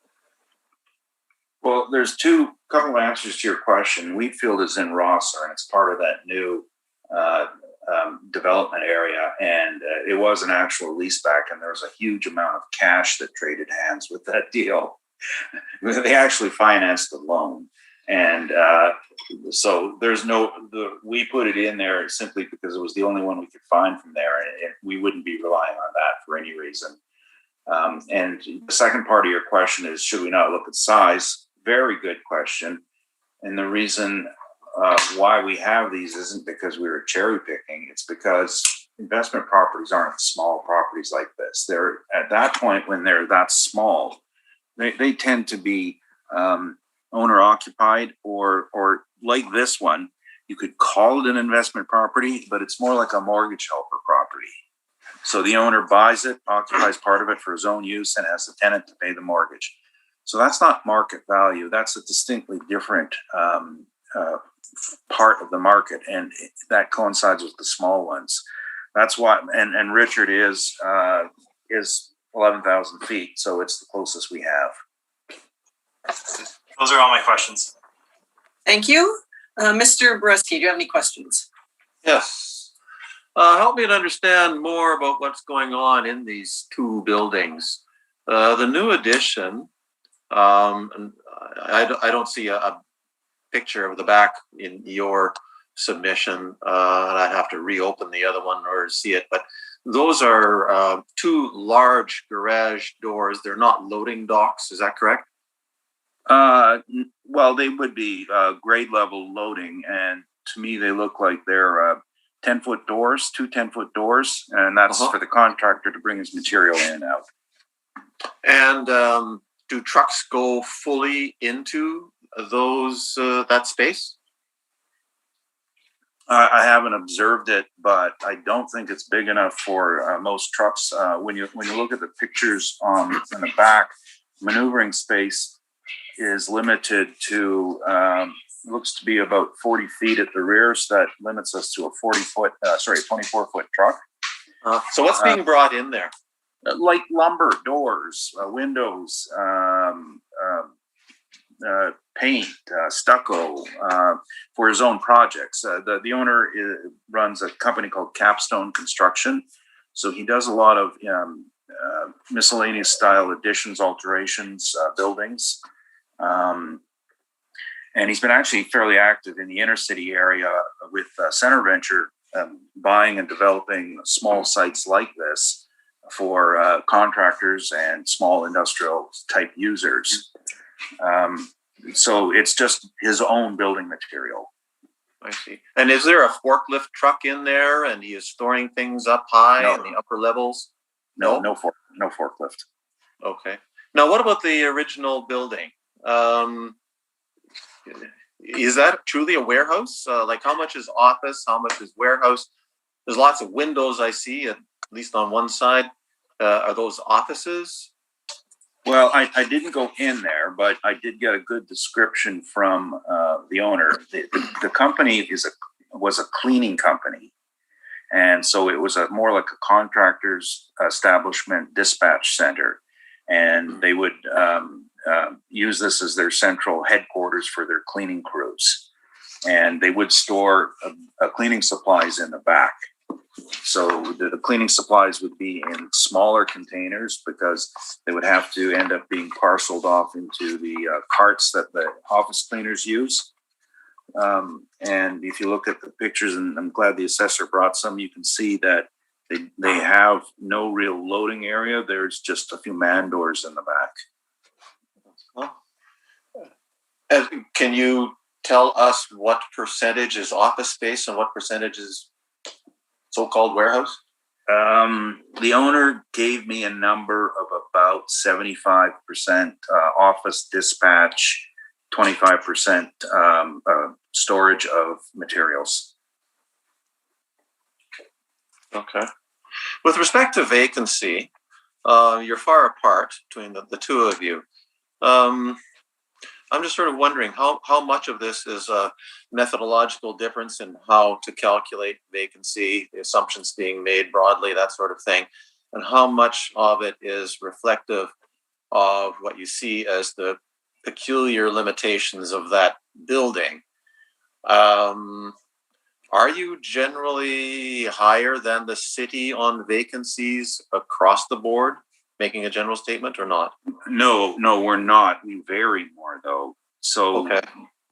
[SPEAKER 4] Well, there's couple of answers to your question. Wheatfield is in Rosser, and it's part of that new development area. And it was an actual leaseback, and there was a huge amount of cash that traded hands with that deal. They actually financed the loan. And so we put it in there simply because it was the only one we could find from there. And we wouldn't be relying on that for any reason. And the second part of your question is, should we not look at size? Very good question. And the reason why we have these isn't because we were cherry picking. It's because investment properties aren't small properties like this. They're at that point when they're that small, they tend to be owner occupied or like this one. You could call it an investment property, but it's more like a mortgage helper property. So the owner buys it, occupies part of it for his own use, and has the tenant to pay the mortgage. So that's not market value. That's a distinctly different part of the market, and that coincides with the small ones. That's why, and Richard is 11,000 feet, so it's the closest we have.
[SPEAKER 3] Those are all my questions.
[SPEAKER 1] Thank you. Mr. Boreski, do you have any questions?
[SPEAKER 6] Yes. Help me to understand more about what's going on in these two buildings. The new addition, and I don't see a picture of the back in your submission, and I'd have to reopen the other one or see it, but those are two large garage doors. They're not loading docks, is that correct?
[SPEAKER 4] Well, they would be grade level loading, and to me, they look like they're 10-foot doors, two 10-foot doors, and that's for the contractor to bring his material in and out.
[SPEAKER 6] And do trucks go fully into those that space?
[SPEAKER 4] I haven't observed it, but I don't think it's big enough for most trucks. When you look at the pictures in the back, maneuvering space is limited to looks to be about 40 feet at the rear, so that limits us to a 24-foot truck.
[SPEAKER 6] So what's being brought in there?
[SPEAKER 4] Like lumber, doors, windows, paint, stucco, for his own projects. The owner runs a company called Capstone Construction, so he does a lot of miscellaneous style additions, alterations, buildings. And he's been actually fairly active in the inner city area with Center Venture, buying and developing small sites like this for contractors and small industrial type users. So it's just his own building material.
[SPEAKER 6] I see. And is there a forklift truck in there and he is storing things up high in the upper levels?
[SPEAKER 4] No forklift.
[SPEAKER 6] Okay. Now, what about the original building? Is that truly a warehouse? Like, how much is office? How much is warehouse? There's lots of windows I see, at least on one side. Are those offices?
[SPEAKER 4] Well, I didn't go in there, but I did get a good description from the owner. The company was a cleaning company, and so it was more like a contractor's establishment dispatch center, and they would use this as their central headquarters for their cleaning crews, and they would store cleaning supplies in the back. So the cleaning supplies would be in smaller containers because they would have to end up being parceled off into the carts that the office cleaners use. And if you look at the pictures, and I'm glad the assessor brought some, you can see that they have no real loading area. There's just a few man doors in the back.
[SPEAKER 6] Can you tell us what percentage is office space and what percentage is so-called warehouse?
[SPEAKER 4] The owner gave me a number of about 75% office dispatch, 25% storage of materials.
[SPEAKER 6] Okay. With respect to vacancy, you're far apart between the two of you. I'm just sort of wondering how much of this is a methodological difference in how to calculate vacancy, the assumptions being made broadly, that sort of thing, and how much of it is reflective of what you see as the peculiar limitations of that building. Are you generally higher than the city on vacancies across the board? Making a general statement or not?
[SPEAKER 4] No, we're not. We vary more though. So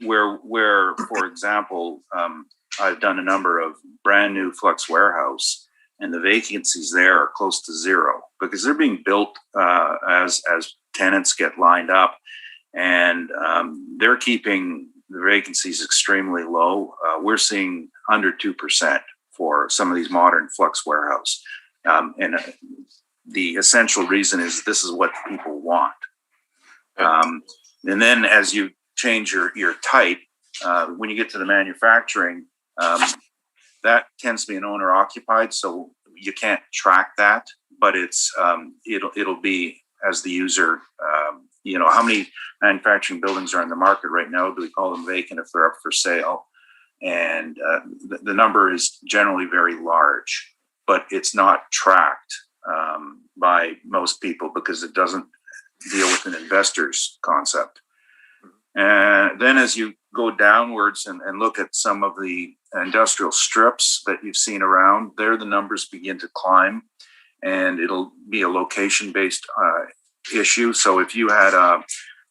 [SPEAKER 4] where, for example, I've done a number of brand new flux warehouse, and the vacancies there are close to zero because they're being built as tenants get lined up, and they're keeping the vacancies extremely low. We're seeing under 2% for some of these modern flux warehouse, and the essential reason is this is what people want. And then as you change your type, when you get to the manufacturing, that tends to be an owner occupied. So you can't track that, but it'll be as the user, how many manufacturing buildings are in the market right now? Do we call them vacant if they're up for sale? And the number is generally very large, but it's not tracked by most people because it doesn't deal with an investor's concept. And then as you go downwards and look at some of the industrial strips that you've seen around, there the numbers begin to climb, and it'll be a location-based issue. So if you had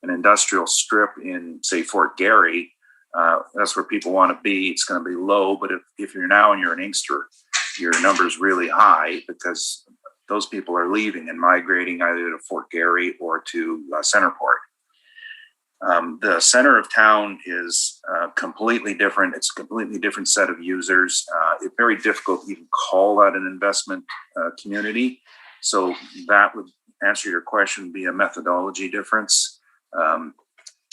[SPEAKER 4] an industrial strip in, say, Fort Garry, that's where people want to be. It's going to be low, but if you're now and you're in Inkster, your number's really high because those people are leaving and migrating either to Fort Garry or to Centerport. The center of town is completely different. It's a completely different set of users. It's very difficult to even call that an investment community. So that would answer your question, be a methodology difference.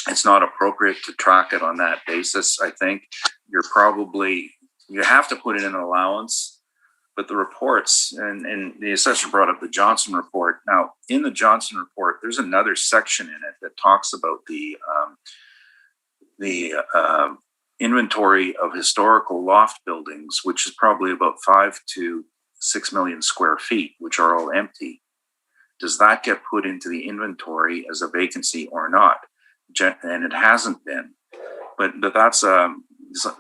[SPEAKER 4] It's not appropriate to track it on that basis. I think you have to put it in an allowance. But the reports, and the assessor brought up the Johnson report. Now, in the Johnson report, there's another section in it that talks about the inventory of historical loft buildings, which is probably about 5 to 6 million square feet, which are all empty. Does that get put into the inventory as a vacancy or not? And it hasn't been. But that's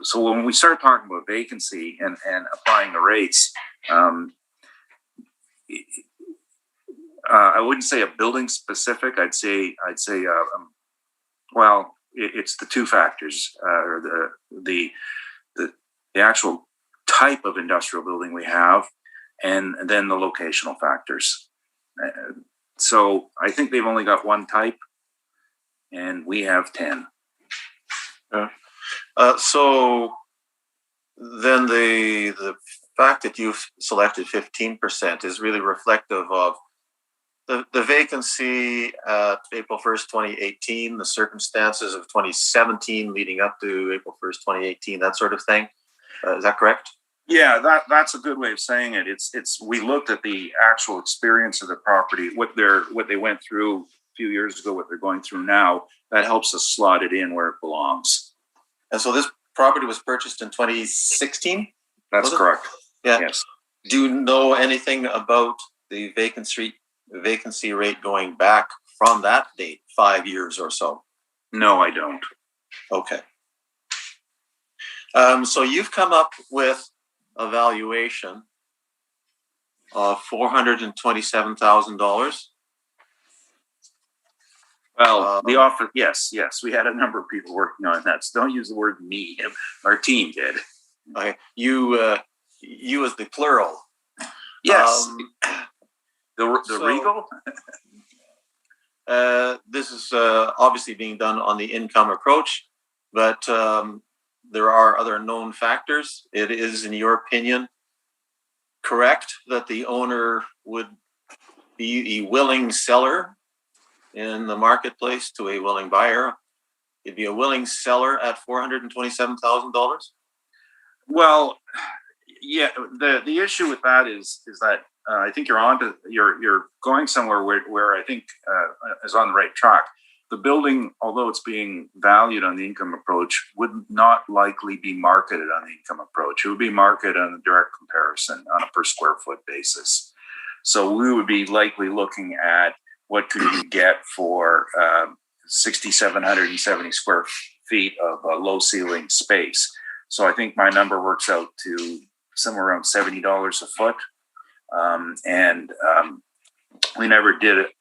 [SPEAKER 4] so when we start talking about vacancy and applying the rates, I wouldn't say a building specific. I'd say it's the two factors, or the actual type of industrial building we have, and then the locational factors. So I think they've only got one type, and we have 10.
[SPEAKER 6] So then the fact that you've selected 15% is really reflective of the vacancy at April 1st, 2018, the circumstances of 2017 leading up to April 1st, 2018, that sort of thing. Is that correct?
[SPEAKER 4] Yeah, that's a good way of saying it. We looked at the actual experience of the property, what they went through a few years ago, what they're going through now. That helps us slot it in where it belongs. And
[SPEAKER 6] so this property was purchased in 2016?
[SPEAKER 4] That's correct.
[SPEAKER 6] Yeah.
[SPEAKER 4] Yes.
[SPEAKER 6] Do you know anything about the vacancy rate going back from that date, 5 years or so?
[SPEAKER 4] No, I don't.
[SPEAKER 6] Okay. So you've come up with a valuation of $427,000.
[SPEAKER 4] Well, the offer, yes, we had a number of people working on that. So don't use the word me. Our team did.
[SPEAKER 6] Okay. You as the plural.
[SPEAKER 4] Yes. The Regal.
[SPEAKER 6] This is obviously being done on the income approach, but there are other known factors. It is, in your opinion, correct that the owner would be a willing seller in the marketplace to a willing buyer? It'd be a willing seller at $427,000? Well,
[SPEAKER 4] yeah. The issue with that is that I think you're going somewhere where I think is on the right track. The building, although it's being valued on the income approach, would not likely be marketed on the income approach. It would be marketed on the direct comparison on a per square foot basis. So we would be likely looking at what could you get for 6,770 square feet of low ceiling space. So I think my number works out to somewhere around $70 a foot. We never did it,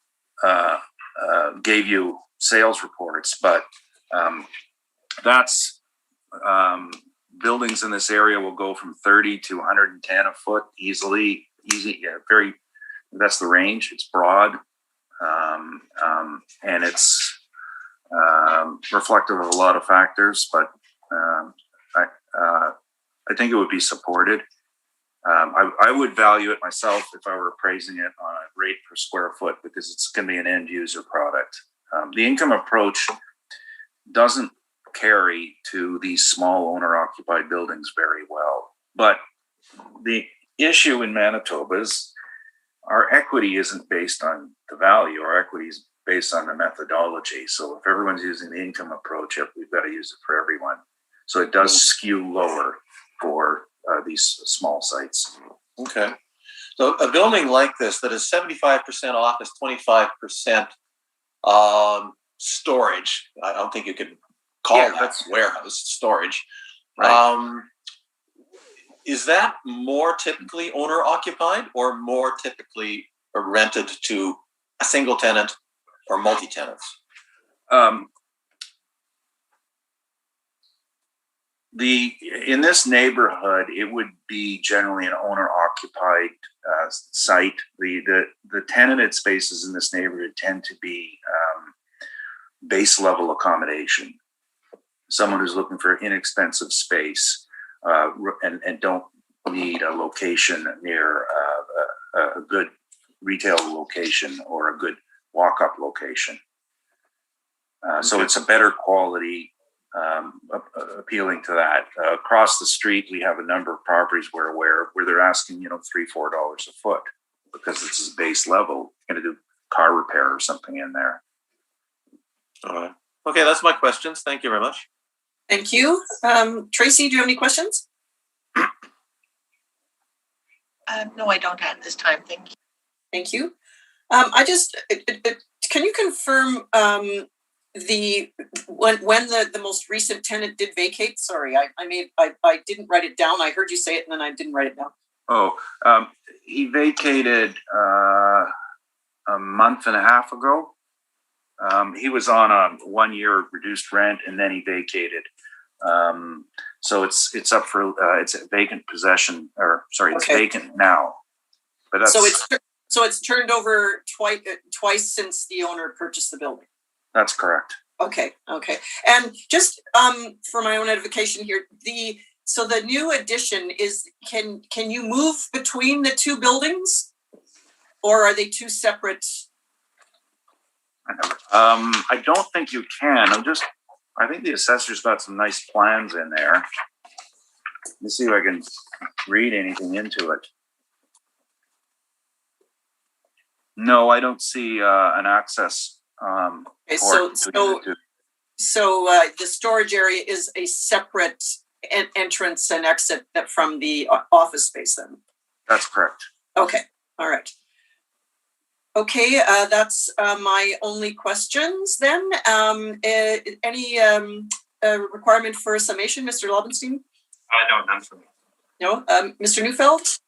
[SPEAKER 4] gave you sales reports, but that's buildings in this area will go from 30 to 110 a foot easy. Yeah, that's the range. It's broad. And it's reflective of a lot of factors, but I think it would be supported. I would value it myself if I were appraising it on a rate per square foot because it's going to be an end user product. The income approach doesn't carry to these small owner occupied buildings very well, but issue in Manitoba is our equity isn't based on the value. Our equity is based on the methodology. So if everyone's using the income approach, we've got to use it for everyone. So it does skew lower for these small sites.
[SPEAKER 6] Okay. So a building like this that is 75% office, 25% storage. I don't think you could call that warehouse storage.
[SPEAKER 4] Right.
[SPEAKER 6] Is that more typically owner occupied or more typically rented to a single tenant or multi-tenants?
[SPEAKER 4] In this neighborhood, it would be generally an owner-occupied site. The tenanted spaces in this neighborhood tend to be base level accommodation. Someone who's looking for inexpensive space and don't need a location near a good retail location or a good walk-up location. So it's a better quality, appealing to that. Across the street, we have a number of properties we're aware of where they're asking, $3-4 a foot because this is base level. Going to do car repair or something in there.
[SPEAKER 6] All right. Okay, that's my questions. Thank you very much.
[SPEAKER 1] Thank you. Tracy, do you have any questions?
[SPEAKER 5] No, I don't at this time. Thank you.
[SPEAKER 1] Thank you. Can you confirm when the most recent tenant did vacate? Sorry, I didn't write it down. I heard you say it and then I didn't write it down.
[SPEAKER 4] He vacated a month and a half ago. He was on a 1 year reduced rent and then he vacated. So it's up for it's a vacant possession, or sorry, it's vacant now. But that's,
[SPEAKER 1] so it's turned over twice since the owner purchased the building.
[SPEAKER 4] That's correct.
[SPEAKER 1] Okay. And just for my own edification here, the new addition is can you move between the two buildings, or are they two separate?
[SPEAKER 4] I don't think you can. I think the assessor's got some nice plans in there. Let me see if I can read anything into it. No, I don't see an access port between the two.
[SPEAKER 1] So the storage area is a separate entrance and exit from the office space then? That's correct. Okay, all right. Okay, that's my only questions then. Any requirement for a summation, Mr. Lobenstein?
[SPEAKER 3] No, none for me.
[SPEAKER 1] No, Mr. Neufeld?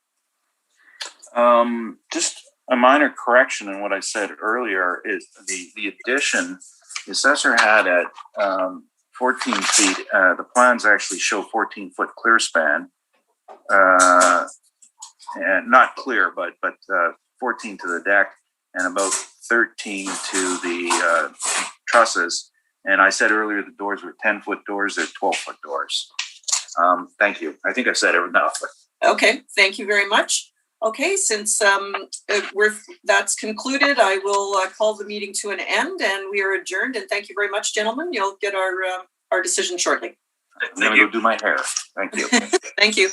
[SPEAKER 4] Just a minor correction in what I said earlier is the addition, the assessor had at 14 feet, the plans actually show 14-foot clear span. And not clear, but 14 to the deck and about 13 to the trusses. And I said earlier the doors were 10-foot doors, they're 12-foot doors. Thank you. I think I've said enough.
[SPEAKER 1] Okay, thank you very much. Okay, since that's concluded, I will call the meeting to an end and we are adjourned. And thank you very much, gentlemen. You'll get our decision shortly.
[SPEAKER 4] I'm going to go do my hair. Thank you.
[SPEAKER 1] Thank you.